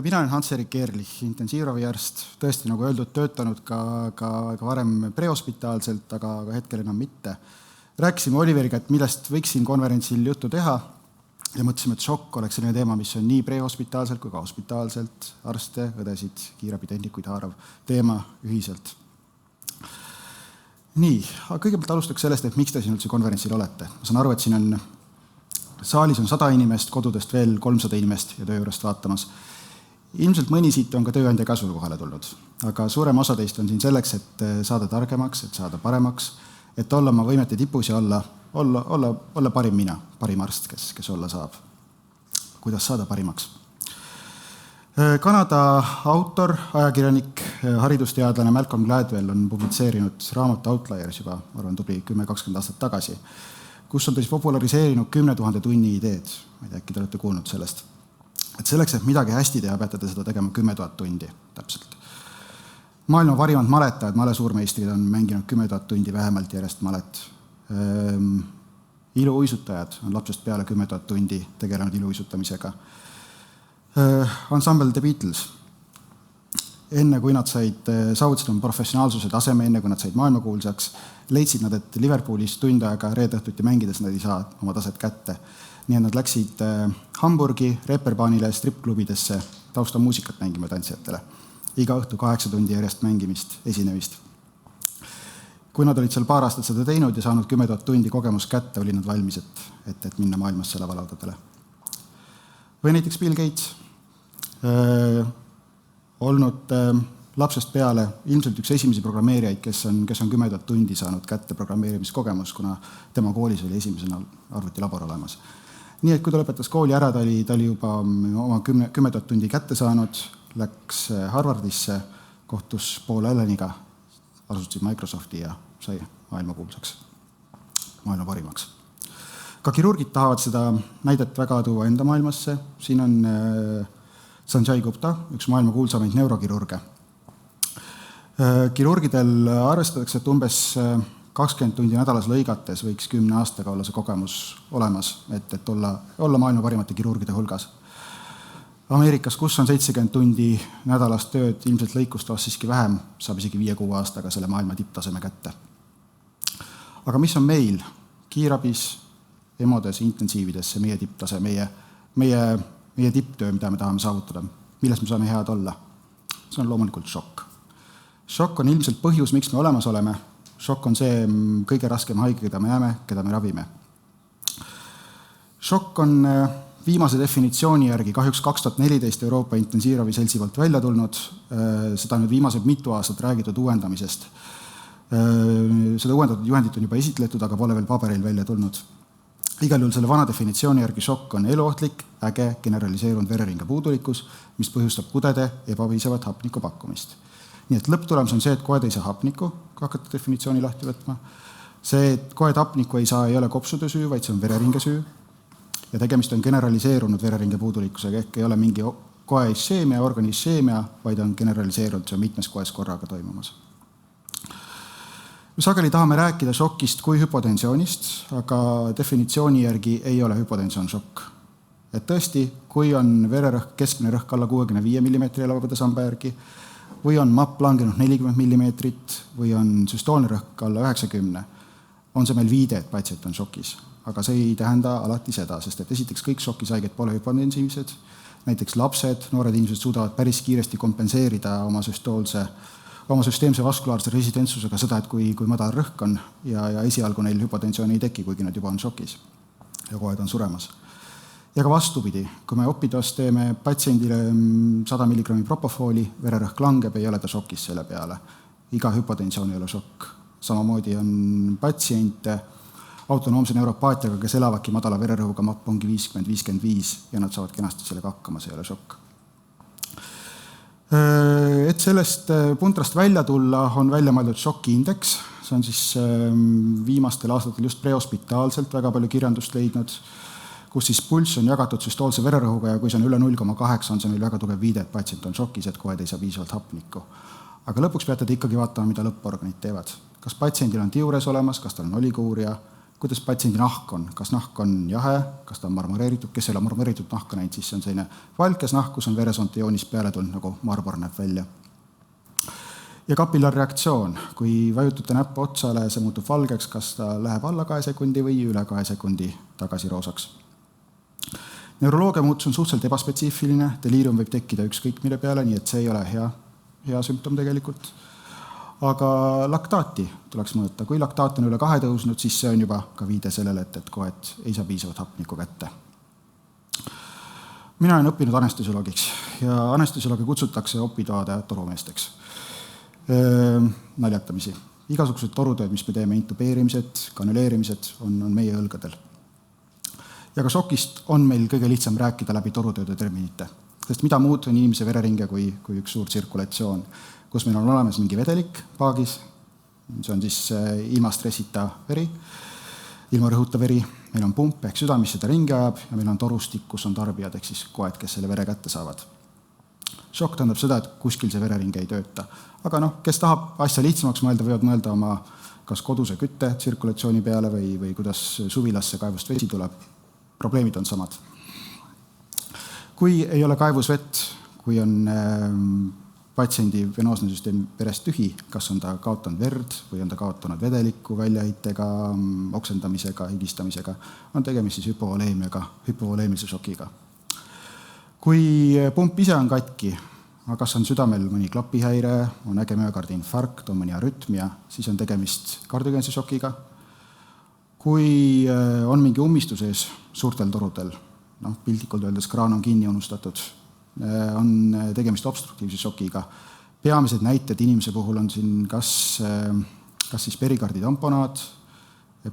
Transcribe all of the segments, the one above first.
Mina olen Hans-Erik Ehrlich, intensiivravijärst, tõesti nagu öeldud, töötanud ka varem prehospitaalselt, aga hetkel enam mitte. Rääkisime Oliveriga, et millest võiksin konverentsil juttu teha ja mõtlesime, et šokk oleks selline teema, mis on nii prehospitaalselt kui ka hospitaalselt, arste, õdesid, kiirabitehnikuid haarav teema ühiselt. Nii, aga kõigepealt alustaks sellest, et miks te siin üldse konverentsil olete. Ma saan aru, et siin on saalis on 100 inimest, kodudest veel 300 inimest ja töö juurest vaatamas. Ilmselt mõni siit on ka tööandja käsul kohale tulnud, aga suurem osa teist on siin selleks, et saada targemaks, et saada paremaks, et olla oma võimete tipus ja olla parim mina, parim arst, kes olla saab. Kuidas saada parimaks? Kanada autor, ajakirjanik, haridusteadlane Malcolm Gladwell on publitseerinud raamat Outliers juba, arvan, tubli 10-20 aastat tagasi, kus on populariseerinud 10 000 tunni ideed. Ma ei tea, äkki te olete kuulnud sellest. Et selleks, et midagi hästi teha, peate te seda tegema 10 000 tundi täpselt. Maailma parimad maletajad, malesuurmeistrid on mänginud 10 000 tundi vähemalt järjest malet. Iluuisutajad on lapsest peale 10 000 tundi tegelenud iluuisutamisega. Ensemble The Beatles. Enne kui nad saavutasid oma professionaalsuse taseme, enne kui nad said maailmakuulsaks, leidsid nad, et Liverpoolis tund aega reedõhtuti mängides nad ei saa oma taset kätte. Nii et nad läksid Hamburgi, reperbaanile, stripklubidesse taustamuusikat mängima tantsijatele. Iga õhtu 8 tundi järjest mängimist, esinemist. Kui nad olid seal paar aastat seda teinud ja saanud 10 000 tundi kogemus kätte, olid nad valmis, et minna maailmasse lavalaudadele. Või näiteks Bill Gates, olnud lapsest peale ilmselt üks esimesi programmeerijaid, kes on 10 000 tundi saanud kätte programmeerimiskogemus, kuna tema koolis oli esimesena arvutilabor olemas. Nii et kui ta lõpetas kooli ära, ta oli juba oma 10 000 tundi kätte saanud, läks Harvardisse, kohtus Paul Alleniga, asusid Microsofti ja sai maailmakuulsaks, maailma parimaks. Ka kirurgid tahavad seda näidet väga tuua enda maailmasse. Siin on Sanjay Gupta, üks maailma kuulsamaid neurokirurge. Kirurgidel arvestatakse, et umbes 20 tundi nädalas lõigates võiks 10 aastaga olla see kogemus olemas, et olla maailma parimate kirurgide hulgas. Ameerikas, kus on 70 tundi nädalast tööd, ilmselt lõikustavast siiski vähem, saab isegi 5-6 aastaga selle maailma tipptaseme kätte. Aga mis on meil kiirabis, EMOdes, intensiividesse, meie tipptase, meie tipptöö, mida me tahame saavutada, milles me saame head olla? See on loomulikult šokk. Šokk on ilmselt põhjus, miks me olemas oleme. Šokk on see kõige raskem haige, keda me jääme, keda me ravime. Šokk on viimase definitsiooni järgi kahjuks 2014 Euroopa intensiivravi seltsi poolt välja tulnud. Seda on nüüd viimased mitu aastat räägitud uuendamisest. Seda uuendatud juhendit on juba esitletud, aga pole veel paberil välja tulnud. Igal juhul selle vana definitsiooni järgi šokk on eluohtlik, äge, generaliseerunud vereringe puudulikkus, mis põhjustab kudede ebapiisavat hapniku pakkumist. Nii et lõpptulemus on see, et koed ei saa hapniku, kui hakata definitsiooni lahti võtma. See, et koed hapniku ei saa, ei ole kopsude süü, vaid see on vereringe süü. Ja tegemist on generaliseerunud vereringe puudulikkusega, ehk ei ole mingi koe isseemia, organi isseemia, vaid on generaliseerunud, see on mitmes koes korraga toimumas. Me sageli tahame rääkida šokist kui hüpotensioonist, aga definitsiooni järgi ei ole hüpotensioon šokk. Et tõesti, kui on vererõhk, keskmine rõhk alla 65 mm elavapõdesamba järgi, või on MAP langenud 40 mm või on süstoolne rõhk alla 90, on see meil viide, et patsient on šokis. Aga see ei tähenda alati seda, sest et esiteks kõik šokis haiged pole hüpotensiivsed. Näiteks lapsed, noored inimesed suudavad päris kiiresti kompenseerida oma süsteemse vaskulaarse residentsusega seda, et kui madal rõhk on ja esialgu neil hüpotensiooni ei teki, kuigi nad juba on šokis ja koed on suremas. Ja ka vastupidi, kui me opidos teeme patsiendile 100 mg propofooli, vererõhk langeb, ei ole ta šokis selle peale. Iga hüpotensioon ei ole šokk. Samamoodi on patsiente autonoomse neuropaatiaga, kes elavadki madala vererõhuga, MAP ongi 50-55 ja nad saavad kenasti sellega hakkama, see ei ole šokk. Et sellest puntrast välja tulla, on välja mõeldud šokiindeks. See on siis viimastel aastatel just prehospitaalselt väga palju kirjandust leidnud, kus siis pulss on jagatud süstoolse vererõhuga ja kui see on üle 0,8, on see meil väga tugev viide, et patsient on šokis, et koed ei saa piisavalt hapnikku. Aga lõpuks peate te ikkagi vaatama, mida lõpporganid teevad. Kas patsiendil on tiures olemas, kas tal on oliguuria, kuidas patsiendi nahk on, kas nahk on jahe, kas ta on marmoreeritud, kes ei ole marmoreeritud nahka näinud, siis see on selline valkes nahk, kus on veresoonte joonis peale tulnud, nagu marbor näeb välja. Ja kapillaarreaktsioon, kui vajutate näppu otsale, see muutub valgeks, kas ta läheb alla 2 sekundi või üle 2 sekundi tagasi roosaks. Neuroloogia muutus on suhteliselt ebaspetsiifiline, deliirium võib tekkida ükskõik mille peale, nii et see ei ole hea sümptom tegelikult. Aga laktaati tuleks mõõta. Kui laktaat on üle 2 tõusnud, siis see on juba ka viide sellele, et koed ei saa piisavat hapnikku kätte. Mina olen õppinud anestesioloogiks ja anestesioloogi kutsutakse opidoade torumeesteks. Naljatamisi. Igasugused torutööd, mis me teeme, intubeerimised, kanüleerimised on meie õlgadel. Ja ka šokist on meil kõige lihtsam rääkida läbi torutööde terminite, sest mida muud on inimese vereringe kui üks suur tsirkulatsioon, kus meil on olemas mingi vedelik paagis, see on siis ilma stressita veri, ilma rõhuta veri, meil on pump ehk süda, mis seda ringi ajab ja meil on torustik, kus on tarbijad ehk siis koed, kes selle vere kätte saavad. Šokk tähendab seda, et kuskil see verering ei tööta. Aga kes tahab asja lihtsamaks mõelda, võivad mõelda oma kas koduse kütte tsirkulatsiooni peale või kuidas suvilasse kaevust vesi tuleb. Probleemid on samad. Kui ei ole kaevus vett, kui on patsiendi venoosne süsteem verest tühi, kas on ta kaotanud verd või on ta kaotanud vedelikku väljaheitega, oksendamisega, higistamisega, on tegemist siis hüpovoleemilise šokiga. Kui pump ise on katki, kas on südamel mõni klapihäire, on äge müokardiinfarkt, on mõni arütmia, siis on tegemist kardiogeense šokiga. Kui on mingi ummistus ees suurtel torudel, piltlikult öeldes kraan on kinni unustatud, on tegemist obstruktiivse šokiga. Peamised näited inimese puhul on siin kas siis perikarditamponaad,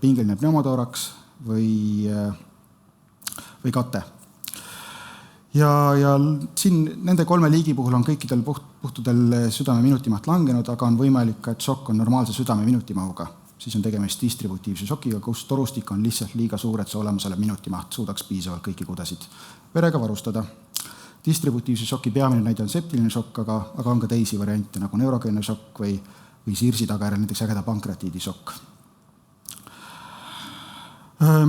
pingeline pneumotooraks või kate. Ja siin nende 3 liigi puhul on kõikidel puhtudel südame minutimaht langenud, aga on võimalik, et šokk on normaalse südame minutimahuga. Siis on tegemist distributiivse šokiga, kus torustik on lihtsalt liiga suur, et see olemasole minutimaht suudaks piisavalt kõiki kudesid verega varustada. Distributiivse šoki peamine näide on septiline šokk, aga on ka teisi variante, nagu neurogeenne šokk või sirsi tagajärjel näiteks ägeda pankratiidi šokk.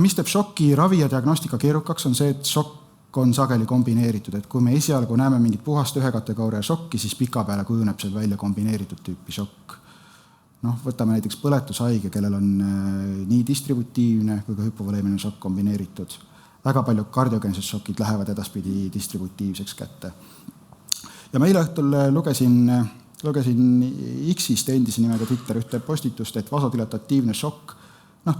Mis teeb šoki ravi ja diagnostika keerukaks, on see, et šokk on sageli kombineeritud, et kui me esialgu näeme mingit puhast ühe kategooria šokki, siis pika peale kujuneb see välja kombineeritud tüüpi šokk. Võtame näiteks põletushaige, kellel on nii distributiivne kui ka hüpovoleemiline šokk kombineeritud. Väga palju kardiogeensed šokid lähevad edaspidi distributiivseks kätte. Ja ma eile õhtul lugesin X-ist endise nimega Twitter ühte postitust, et vasodilatatiivne šokk,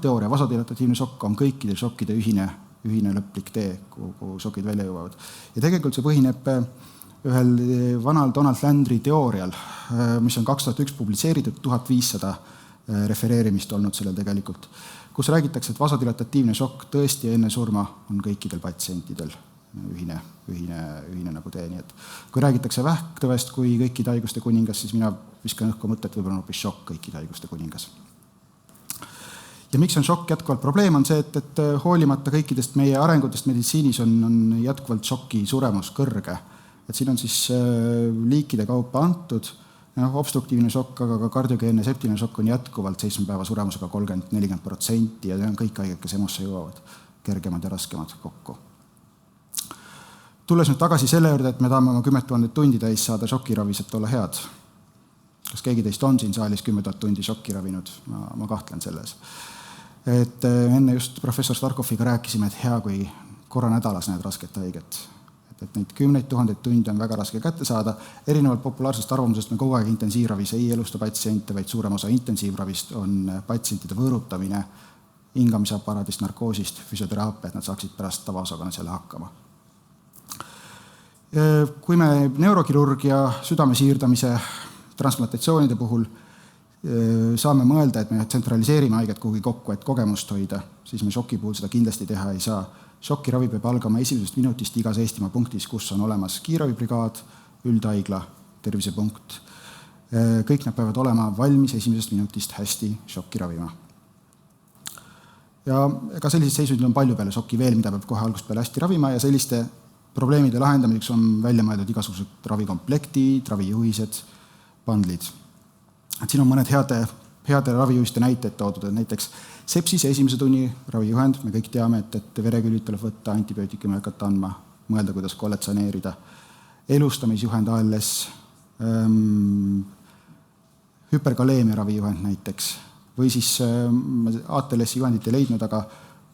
teooria, vasodilatatiivne šokk on kõikide šokkide ühine lõplik tee, kuhu šokid välja jõuavad. Ja tegelikult see põhineb ühel vanal Donald Landry teoorial, mis on 2001 publitseeritud, 1500 refereerimist olnud sellel tegelikult, kus räägitakse, et vasodilatatiivne šokk tõesti enne surma on kõikidel patsientidel ühine nagu tee. Nii et kui räägitakse vähktõvest kui kõikide haiguste kuningas, siis mina viskan õhku mõtet, võib-olla hoopis šokk kõikide haiguste kuningas. Ja miks on šokk jätkuvalt probleem, on see, et hoolimata kõikidest meie arengutest meditsiinis on jätkuvalt šoki suremus kõrge. Et siin on siis liikide kaupa antud, obstruktiivne šokk, aga ka kardiogeenne septiline šokk on jätkuvalt 7 päeva suremusega 30-40% ja need on kõik haiged, kes EMO-sse jõuavad, kergemad ja raskemad kokku. Tulles nüüd tagasi selle juurde, et me tahame oma 10 000 tundi täis saada šokiravis, et olla head. Kas keegi teist on siin saalis 10 000 tundi šokki ravinud? Ma kahtlen selles. Et enne just professor Starkoviga rääkisime, et hea, kui korra nädalas näed rasket haiget. Et neid 10 000 tunde on väga raske kätte saada. Erinevalt populaarsest arvamusest me kogu aeg intensiivravis ei elusta patsiente, vaid suurem osa intensiivravist on patsientide võõrutamine hingamisaparaadist, narkoosist, füsioteraapia, et nad saaksid pärast tavaosakonna selle hakkama. Kui me neurokirurgia, südame siirdamise, transplantatsioonide puhul saame mõelda, et me tsentraliseerime haiget kuhugi kokku, et kogemust hoida, siis me šoki puhul seda kindlasti teha ei saa. Šokiravi peab algama esimesest minutist igas Eestimaa punktis, kus on olemas kiiravibrigaad, üldhaigla, tervisepunkt. Kõik nad peavad olema valmis esimesest minutist hästi šokki ravima. Ja ka sellised seisundid on palju peale šokki veel, mida peab kohe algust peale hästi ravima ja selliste probleemide lahendamiseks on välja mõeldud igasugused ravikomplektid, ravijuhised, bandlid. Et siin on mõned heade ravijuhiste näiteid toodud, et näiteks sepsise esimese tunni ravijuhend, me kõik teame, et verekülid tuleb võtta, antibiootikumi hakata andma, mõelda, kuidas kollet saneerida, elustamisjuhend ALS, hüperkaleemia ravijuhend näiteks, või siis ATLS-i juhendit ei leidnud, aga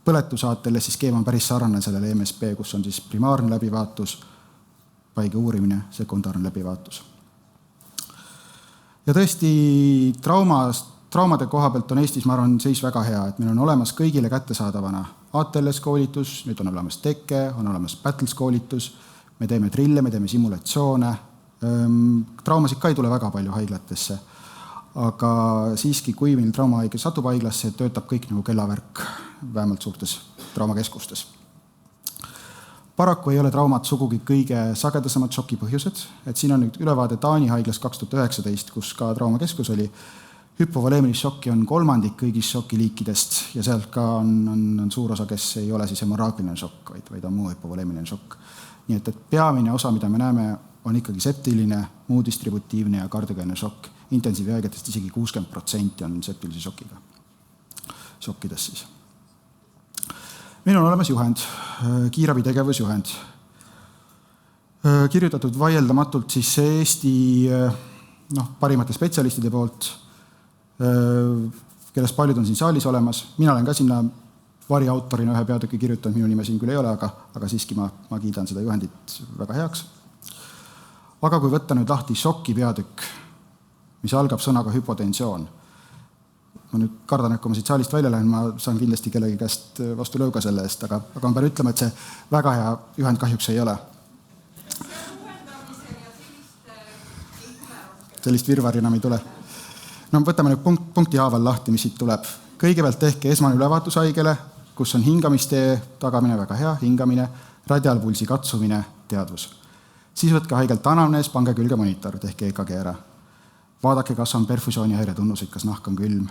põletuse ATLS-i skeema on päris sarnane sellele MSP, kus on siis primaarne läbivaatus, paige uurimine, sekundaarne läbivaatus. Ja tõesti traumade koha pealt on Eestis, ma arvan, seis väga hea, et meil on olemas kõigile kättesaadavana ATLS koolitus, nüüd on olemas TEKE, on olemas Battles koolitus, me teeme drille, me teeme simulatsioone, traumasid ka ei tule väga palju haiglatesse, aga siiski, kui meil traumahaige satub haiglasse, töötab kõik nagu kellavärk, vähemalt suurtes traumakeskustes. Paraku ei ole traumad sugugi kõige sagedasemad šoki põhjused, et siin on nüüd ülevaade Taani haiglas 2019, kus ka traumakeskus oli. Hüpovoleemilist šokki on 1/3 kõigist šokiliikidest ja sealt ka on suur osa, kes ei ole siis hemorraagiline šokk, vaid on muu hüpovoleemiline šokk. Nii et peamine osa, mida me näeme, on ikkagi septiline, muu distributiivne ja kardiogeenne šokk. Intensiivhaigetest isegi 60% on septilise šokiga. Šokkides siis. Meil on olemas juhend, kiirabi tegevusjuhend. Kirjutatud vaieldamatult siis Eesti parimate spetsialistide poolt, kellest paljud on siin saalis olemas. Mina olen ka sinna variautorina ühe peatüki kirjutanud, minu nime siin küll ei ole, aga siiski ma kiidan seda juhendit väga heaks. Aga kui võtta nüüd lahti šoki peatükk, mis algab sõnaga hüpotensioon, ma nüüd kardan, et kui ma siit saalist välja lähen, ma saan kindlasti kellegi käest vastu lõuga selle eest, aga ma pean ütlema, et see väga hea juhend kahjuks ei ole. Sellist virvarri enam ei tule. No võtame nüüd punkti haaval lahti, mis siit tuleb. Kõigepealt tehke esmane ülevaatus haigele, kus on hingamistee tagamine väga hea, hingamine, radiaalpulsi katsumine, teadvus. Siis võtke haigelt anamnees, pange külge monitor, tehke EKG ära. Vaadake, kas on perfusioonihäire tunnuseid, kas nahk on külm.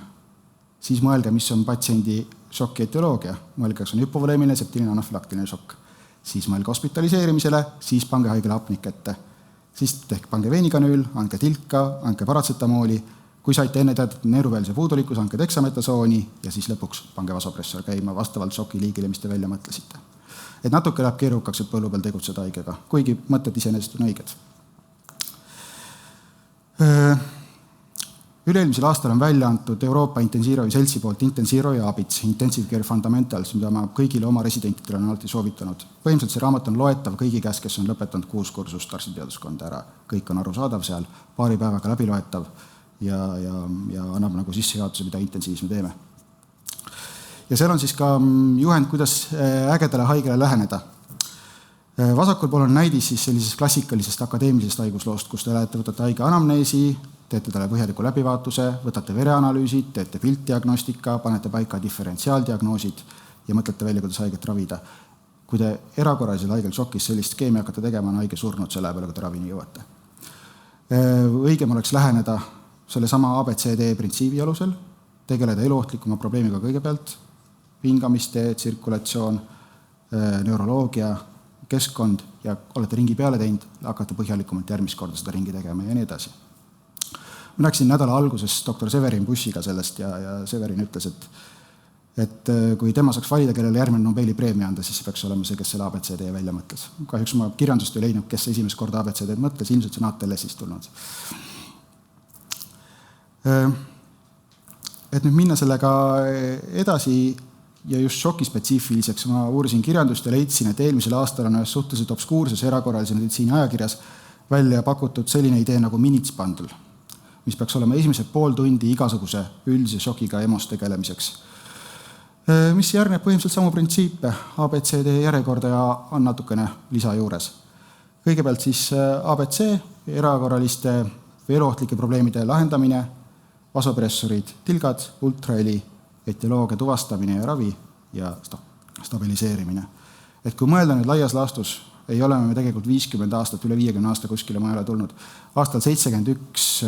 Siis mõelge, mis on patsiendi šoki etioloogia. Mõelge, kas on hüpovoleemiline, septiline, anafülaktiline šokk. Siis mõelge hospitaliseerimisele, siis pange haigele apnik ette. Siis pange veenikanüül, andke tilka, andke paratsetamooli. Kui saite enne teatud neeruväelise puudulikkus, andke dexametasooni ja siis lõpuks pange vasopressor käima vastavalt šoki liigile, mis te välja mõtlesite. Et natuke läheb keerukaks, et põllu peal tegutseda haigega, kuigi mõtted iseenesest on õiged. Üle-eelmisel aastal on välja antud Euroopa Intensiivravi seltsi poolt Intensiivravi ABITS, Intensive Care Fundamentals, mida ma kõigile oma residentidele on alati soovitanud. Põhimõtteliselt see raamat on loetav kõigi käes, kes on lõpetanud 6 kursust arstiteaduskonda ära. Kõik on arusaadav seal, paari päevaga läbi loetav ja annab nagu sissejuhatuse, mida intensiivis me teeme. Ja seal on siis ka juhend, kuidas ägedale haigele läheneda. Vasakul pool on näidis siis sellisest klassikalisest akadeemilisest haigusloost, kus te lähete, võtate haige anamneesi, teete talle põhjaliku läbivaatuse, võtate vereanalüüsid, teete piltdiagnostika, panete paika diferentsiaaldiagnoosid ja mõtlete välja, kuidas haiget ravida. Kui te erakorralisel haigel šokis sellist skeemi hakkate tegema, on haige surnud selle peale, kui te ravini jõuate. Õigem oleks läheneda selle sama ABCD printsiibi alusel, tegeleda eluohtlikuma probleemiga kõigepealt, hingamiste, tsirkulatsioon, neuroloogia, keskkond ja olete ringi peale teinud, hakata põhjalikumalt järgmist korda seda ringi tegema ja nii edasi. Ma rääkisin nädala alguses doktor Severin Bushiga sellest ja Severin ütles, et kui tema saaks valida, kellele järgmine Nobeli preemia anda, siis peaks olema see, kes selle ABCD välja mõtles. Kahjuks ma kirjandust ei leidnud, kes esimest korda ABCD mõtles, ilmselt see on ATLS-ist tulnud. Et nüüd minna sellega edasi ja just šokispetsiifiliseks, ma uurisin kirjandust ja leidsin, et eelmisel aastal on ühes suhteliselt obskuurses erakorralise meditsiini ajakirjas välja pakutud selline idee nagu Minutes Bundle, mis peaks olema esimesed pool tundi igasuguse üldise šokiga EMOS tegelemiseks. Mis järgneb põhimõtteliselt samu printsiipe, ABCD järjekorda ja on natukene lisa juures. Kõigepealt siis ABC, erakorraliste või eluohtlike probleemide lahendamine, vasopressurid, tilgad, ultraheli, etioloogia tuvastamine ja ravi ja stabiliseerimine. Et kui mõelda nüüd laias laastus, ei ole me tegelikult 50 aastat, üle 50 aasta kuskile mujale tulnud. Aastal 71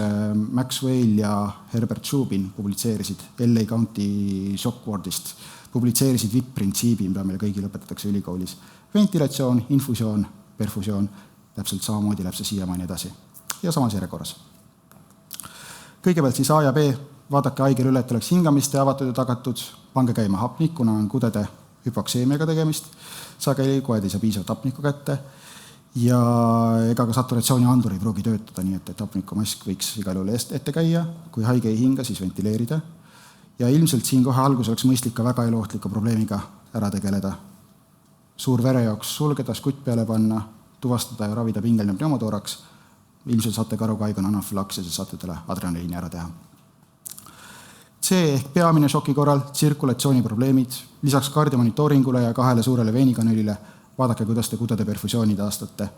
Maxwell ja Herbert Shubin publitseerisid LA County Shock Wardist, publitseerisid VIP-printsiibi, mida meile kõigil õpetatakse ülikoolis. Ventilatsioon, infusioon, perfusioon, täpselt samamoodi läheb see siiamaani edasi ja samas järjekorras. Kõigepealt siis A ja B vaadake haigele üle, et oleks hingamiste avatud ja tagatud, pange käima hapnik, kuna on kudede hüpokseemiaga tegemist, sageli koed ei saa piisavalt hapnikku kätte ja ega ka saturatsiooniandur ei pruugi töötada, nii et hapnikumask võiks igal juhul ette käia, kui haige ei hinga, siis ventileerida. Ja ilmselt siin kohe algus oleks mõistlik ka väga eluohtliku probleemiga ära tegeleda. Suur verejooks sulgeda, skutt peale panna, tuvastada ja ravida pingeline pneumotooraks. Ilmselt saate ka aru, kui haige on anafülaksis ja saate talle adrenaliini ära teha. C ehk peamine šoki korral tsirkulatsiooniprobleemid, lisaks kardiomonitooringule ja 2 suurele veenikanülile vaadake, kuidas te kudede perfusiooni taastate.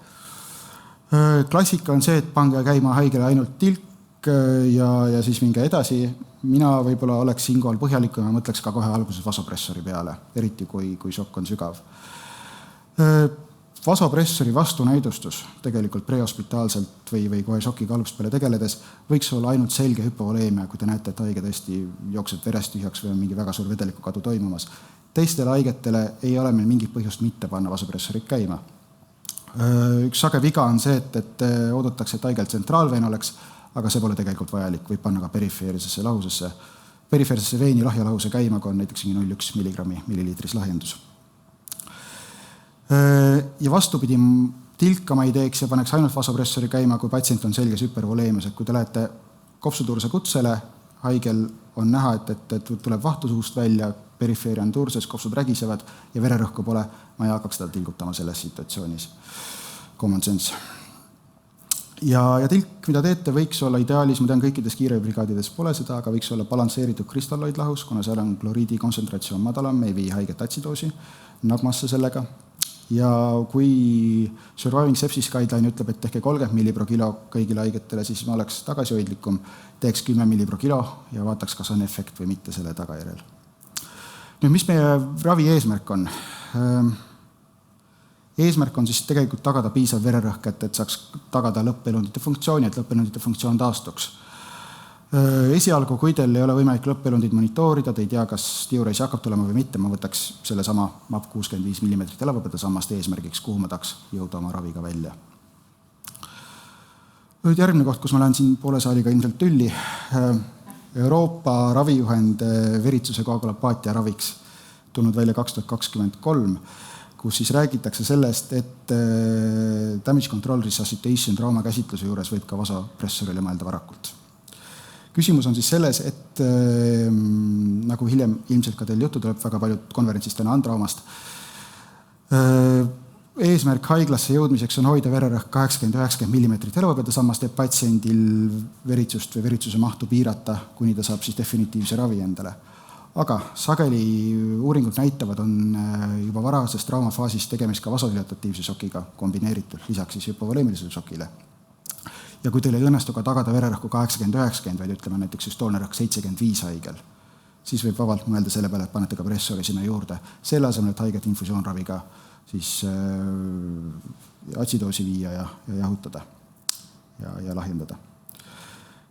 Klassika on see, et pange käima haigele ainult tilk ja siis minge edasi. Mina võib-olla oleks siinkohal põhjalikum ja mõtleks ka kohe alguses vasopressori peale, eriti kui šokk on sügav. Vasopressori vastunäidustus tegelikult prehospitaalselt või kohe šokiga alguspeale tegeledes võiks olla ainult selge hüpovoleemia, kui te näete, et haige tõesti jookseb verest tühjaks või on mingi väga suur vedelikukadu toimumas. Teistele haigetele ei ole meil mingit põhjust mitte panna vasopressorit käima. Üks sage viga on see, et oodatakse, et haigel tsentraalveen oleks, aga see pole tegelikult vajalik, võib panna ka perifeersesse lahusesse. Perifeersesse veeni lahja lahuse käima, kui on näiteks 0,1 milligrammi milliliitris lahjendus. Ja vastupidi, tilka ma ei teeks ja paneks ainult vasopressori käima, kui patsient on selges hüpervoleemias, et kui te lähete kopsutuurse kutsele, haigel on näha, et tuleb vahtu suust välja, perifeeri on tuurses, kopsud rägisevad ja vererõhku pole, ma ei hakkaks seda tilgutama selles situatsioonis. Common sense. Ja tilk, mida teete, võiks olla ideaalis, ma tean kõikides kiirabibrigaadides pole seda, aga võiks olla balansseeritud kristalloid lahus, kuna seal on kloriidi kontsentratsioon madalam, me ei vii haiget atsidoosi, nagmasse sellega. Ja kui Surviving Sepsis Guideline ütleb, et tehke 30 ml/kilo kõigile haigetele, siis ma oleks tagasihoidlikum, teeks 10 ml/kilo ja vaataks, kas on efekt või mitte selle tagajärjel. Nüüd, mis meie ravi eesmärk on? Eesmärk on siis tegelikult tagada piisav vererõhk, et saaks tagada lõppelundite funktsiooni, et lõppelundite funktsioon taastuks. Esialgu, kui teil ei ole võimalik lõppelundid monitoorida, te ei tea, kas diureisi hakkab tulema või mitte, ma võtaks selle sama MAP 65 mm elavõpeda sammast eesmärgiks, kuhu ma tahaks jõuda oma raviga välja. Nüüd järgmine koht, kus ma lähen siin poole saaliga ilmselt tülli. Euroopa ravijuhend veritsuse koagulopaatia raviks tulnud välja 2023, kus siis räägitakse sellest, et damage control resuscitation trauma käsitluse juures võib ka vasopressorile mõelda varakult. Küsimus on siis selles, et nagu hiljem ilmselt ka teil juttu tuleb väga paljud konverentsist täna traumast, eesmärk haiglasse jõudmiseks on hoida vererõhk 80-90 mm elavõpeda sammast, et patsiendil veritsust või veritsuse mahtu piirata, kuni ta saab siis definitiivse ravi endale. Aga sageli uuringud näitavad, on juba varases traumafaasis tegemist ka vasodilatatiivse šokiga kombineeritud, lisaks siis hüpovoleemilisele šokile. Ja kui teil ei õnnestu ka tagada vererõhku 80-90, vaid ütleme näiteks süstoolne rõhk 75 haigel, siis võib vabalt mõelda selle peale, et panete ka pressori sinna juurde. Selle asemel, et haiget infusioonraviga siis atsidoosi viia ja jahutada ja lahjendada.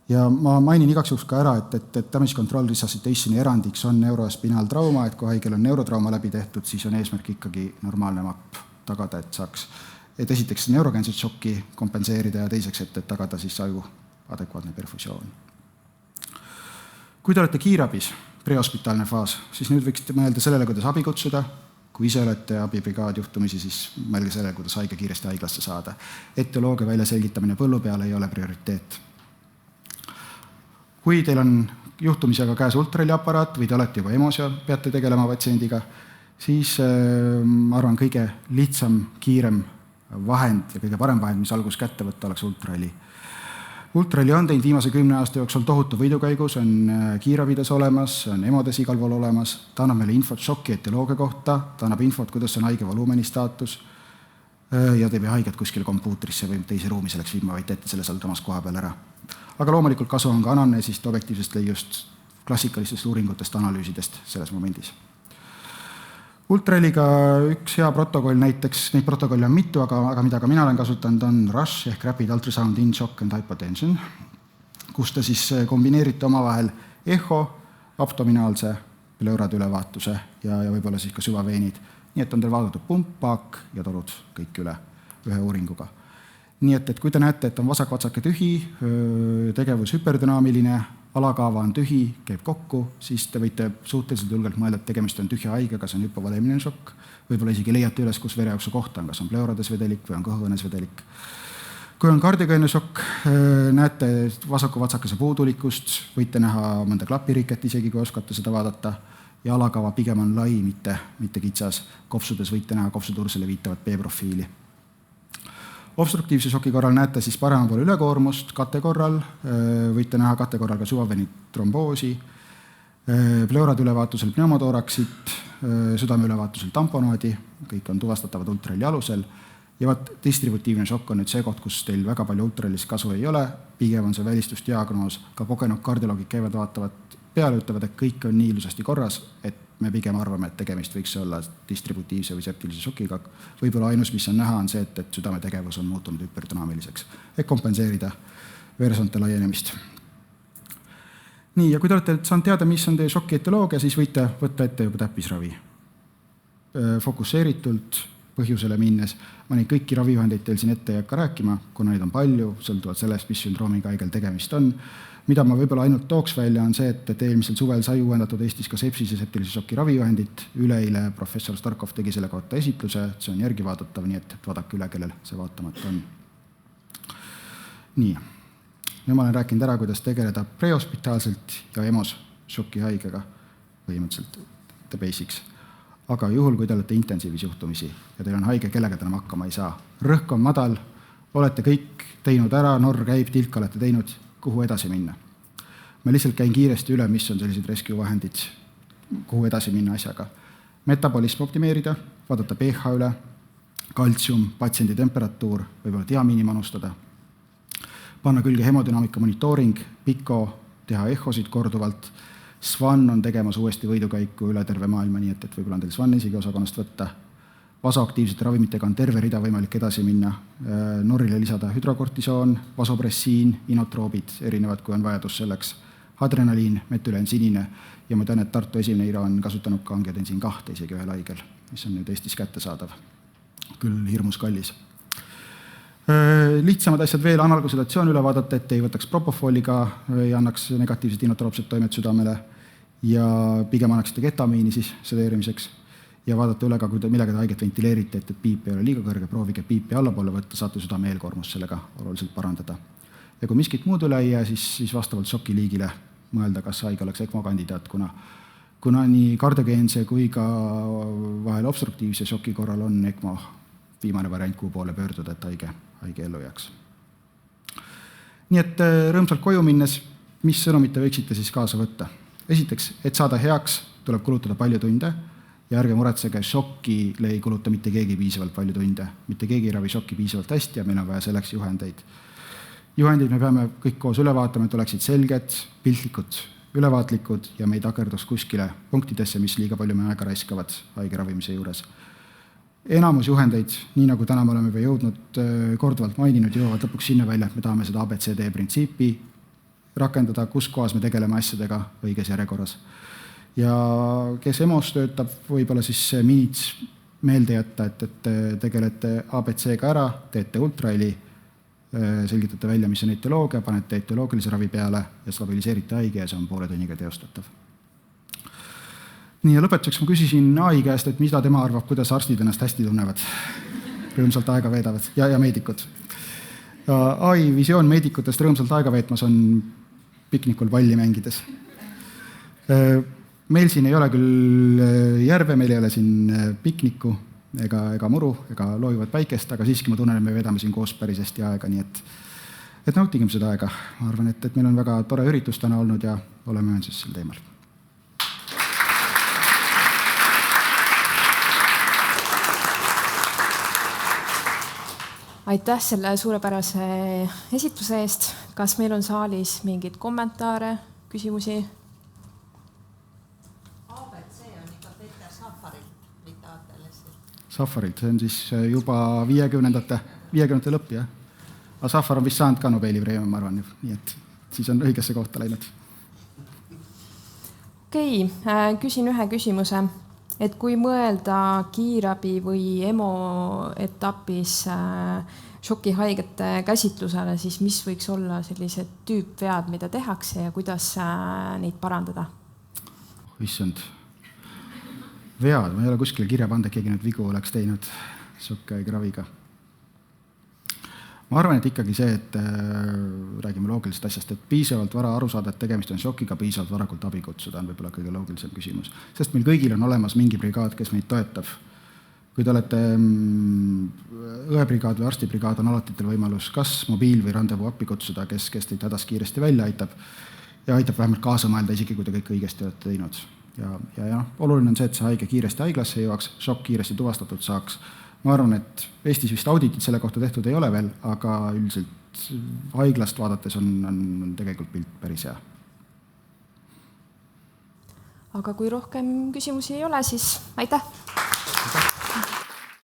Ja ma mainin igaks juhuks ka ära, et damage control resuscitationi erandiks on neurospinaaltrauma, et kui haigel on neurotrauma läbi tehtud, siis on eesmärk ikkagi normaalne MAP tagada, et saaks et esiteks neurogeenset šokki kompenseerida ja teiseks, et tagada siis aju adekvaatne perfusioon. Kui te olete kiirabis, prehospitaalne faas, siis nüüd võiksite mõelda sellele, kuidas abi kutsuda. Kui ise olete abibrigaad juhtumisi, siis mõelge sellele, kuidas haige kiiresti haiglasse saada. Etioloogia välja selgitamine põllu peale ei ole prioriteet. Kui teil on juhtumisi aga käes ultraheliaparaat või te olete juba EMOs ja peate tegelema patsiendiga, siis ma arvan, kõige lihtsam, kiirem vahend ja kõige parem vahend, mis algus kätte võtta, oleks ultraheli. Ultraheli on teinud viimase 10 aasta jooksul tohutu võidukäigus, on kiirabides olemas, on EMOdes igal pool olemas, ta annab meile infot šoki etioloogia kohta, ta annab infot, kuidas on haige volumeni staatus ja teeb haiget kuskile kompuutrisse või teise ruumi selleks viima, vaid teete selle seal samas koha peal ära. Aga loomulikult kasu on ka anamneesist, objektiivsest leiust, klassikalistest uuringutest, analüüsidest selles momendis. Ultraheliga üks hea protokoll näiteks, neid protokolli on mitu, aga mida ka mina olen kasutanud, on RUSH ehk Rapid Ultrasound in Shock and Hypotension, kus te siis kombineerite omavahel eho, abdominaalse pleurade ülevaatuse ja võib-olla siis ka süvaveenid. Nii et on teil vaadatud pump, paak ja tolud kõik üle ühe uuringuga. Nii et kui te näete, et on vasakvatsake tühi, tegevus hüperdünaamiline, alakaava on tühi, käib kokku, siis te võite suhteliselt julgelt mõelda, et tegemist on tühja haigega, see on hüpovoleemiline šokk. Võib-olla isegi leiate üles, kus verejooksu kohta on, kas on pleurades vedelik või on kõhuõõnes vedelik. Kui on kardiogeenne šokk, näete vasaku-vatsakese puudulikkust, võite näha mõnda klapiriket isegi, kui oskate seda vaadata, ja alakaava pigem on lai, mitte kitsas. Kopsudes võite näha kopsutursele viitavat B-profiili. Obstruktiivse šoki korral näete siis parema poole ülekoormust, kate korral, võite näha kate korral ka süvaveni tromboosi, pleurade ülevaatusel pneumotooraksit, südame ülevaatusel tamponaadi, kõik on tuvastatavad ultralli alusel. Ja distributiivne šokk on nüüd see koht, kus teil väga palju ultrallist kasu ei ole, pigem on see välistusdiagnoos, ka kogenud kardioloogid käivad vaatavad peale, ütlevad, et kõik on nii ilusasti korras, et me pigem arvame, et tegemist võiks olla distributiivse või septilise šokiga. Võib-olla ainus, mis on näha, on see, et südame tegevus on muutunud hüperdünaamiliseks, et kompenseerida veresoonte laienemist. Nii, ja kui te olete saanud teada, mis on teie šoki etioloogia, siis võite võtta ette juba täppisravi. Fokusseeritult põhjusele minnes. Ma neid kõiki ravijuhendeid teil siin ette ei hakka rääkima, kuna neid on palju, sõltuvalt sellest, mis sündroomiga haigel tegemist on. Mida ma võib-olla ainult tooks välja, on see, et eelmisel suvel sai uuendatud Eestis ka sepsise septilise šoki ravijuhendit. Üleeile professor Starkov tegi selle kohta esitluse, see on järgi vaadatav, nii et vaadake üle, kellel see vaatamata on. Nii, nüüd ma olen rääkinud ära, kuidas tegeleda prehospitaalselt ja EMOS šoki haigega, põhimõtteliselt the basics. Aga juhul, kui te olete intensiivis juhtumisi ja teil on haige, kellega te enam hakkama ei saa, rõhk on madal, olete kõik teinud ära, norr käib, tilk olete teinud, kuhu edasi minna. Ma lihtsalt käin kiiresti üle, mis on sellised rescue vahendid, kuhu edasi minna asjaga. Metabolism optimeerida, vaadata pH üle, kaltsium, patsiendi temperatuur, võib-olla diamiini manustada, panna külge hemodünaamika monitooring, PICO, teha ehosid korduvalt. SWAN on tegemas uuesti võidukäiku üle terve maailma, nii et võib-olla on teil SWAN isegi osakonnast võtta. Vasoaktiivsete ravimitega on terve rida võimalik edasi minna. Norrile lisada hüdrokortisoon, vasopressiin, inotroobid, erinevad, kui on vajadus selleks. Adrenaliin, metülensinine ja ma tean, et Tartu esimene IRA on kasutanud ka angiotensiin 2 isegi ühel haigel, mis on nüüd Eestis kättesaadav. Küll hirmus kallis. Lihtsamad asjad veel, analgosedatsioon üle vaadata, et ei võtaks propofooliga, ei annaks negatiivset inotroopset toimet südamele ja pigem annaksite ketamiini siis sedeerimiseks ja vaadata üle ka, millega te haiget ventileerite, et piip ei ole liiga kõrge, proovige piipi allapoole võtta, saate südame eelkoormust sellega oluliselt parandada. Ja kui miskit muud üle ei jää, siis vastavalt šokiliigile mõelda, kas haige oleks ECMO kandidaat, kuna nii kardiogeense kui ka vahel obstruktiivse šoki korral on ECMO viimane variant, kuhu poole pöörduda, et haige ellu jääks. Nii et rõõmsalt koju minnes, mis sõnumit te võiksite siis kaasa võtta? Esiteks, et saada heaks, tuleb kulutada palju tunde ja ärge muretsege, šokile ei kuluta mitte keegi piisavalt palju tunde. Mitte keegi ei ravi šokki piisavalt hästi ja meil on vaja selleks juhendeid. Juhendeid me peame kõik koos üle vaatama, et oleksid selged, piltlikud, ülevaatlikud ja me ei takerduks kuskile punktidesse, mis liiga palju me aega raiskavad haige ravimise juures. Enamus juhendeid, nii nagu täna me oleme jõudnud korduvalt maininud, jõuavad lõpuks sinna välja, et me tahame seda ABCD printsiipi rakendada, kus kohas me tegeleme asjadega õiges järjekorras. Ja kes EMOS töötab, võib-olla siis minits meelde jätta, et tegelete ABC-ga ära, teete ultralli, selgitate välja, mis on etioloogia, panete etioloogilise ravi peale ja stabiliseerite haige ja see on poole tunniga teostatav. Nii ja lõpetuseks ma küsisin AI käest, et mida tema arvab, kuidas arstid ennast hästi tunnevad, rõõmsalt aega veedavad ja meedikud. AI visioon meedikutest rõõmsalt aega veetmas on piknikul palli mängides. Meil siin ei ole küll järve, meil ei ole siin pikniku ega muru ega loojuvat päikest, aga siiski ma tunnen, et me vedame siin koos päris hästi aega, nii et nautigem seda aega. Ma arvan, et meil on väga tore üritus täna olnud ja oleme ühenduses sel teemal. Aitäh selle suurepärase esitluse eest. Kas meil on saalis mingid kommentaare, küsimusi? ABC on ikka Peter Safarilt, mitte ATLS-il. Safarilt, see on siis juba 50. lõpp, jah. Aga Safar on vist saanud ka Nobeli preemia, ma arvan, nii et siis on õigesse kohta läinud. Okei, küsin ühe küsimuse. Et kui mõelda kiirabi või EMO etapis šokihaigete käsitlusele, siis mis võiks olla sellised tüüpvead, mida tehakse ja kuidas neid parandada? Issand. Vead, ma ei ole kuskile kirja pannud, et keegi nüüd vigu oleks teinud šokihaige raviga. Ma arvan, et ikkagi see, et räägime loogilisest asjast, et piisavalt vara aru saada, et tegemist on šokiga, piisavalt varakult abi kutsuda on võib-olla kõige loogilisem küsimus. Sest meil kõigil on olemas mingi brigaad, kes meid toetab. Kui te olete õebrigaad või arstibrigaad, on alati teil võimalus kas mobiil- või randevu appi kutsuda, kes teid hädas kiiresti välja aitab ja aitab vähemalt kaasa mõelda, isegi kui te kõik õigesti olete teinud. Ja oluline on see, et see haige kiiresti haiglasse jõuaks, šokk kiiresti tuvastatud saaks. Ma arvan, et Eestis vist auditit selle kohta tehtud ei ole veel, aga üldiselt haiglast vaadates on tegelikult pilt päris hea. Aga kui rohkem küsimusi ei ole, siis aitäh!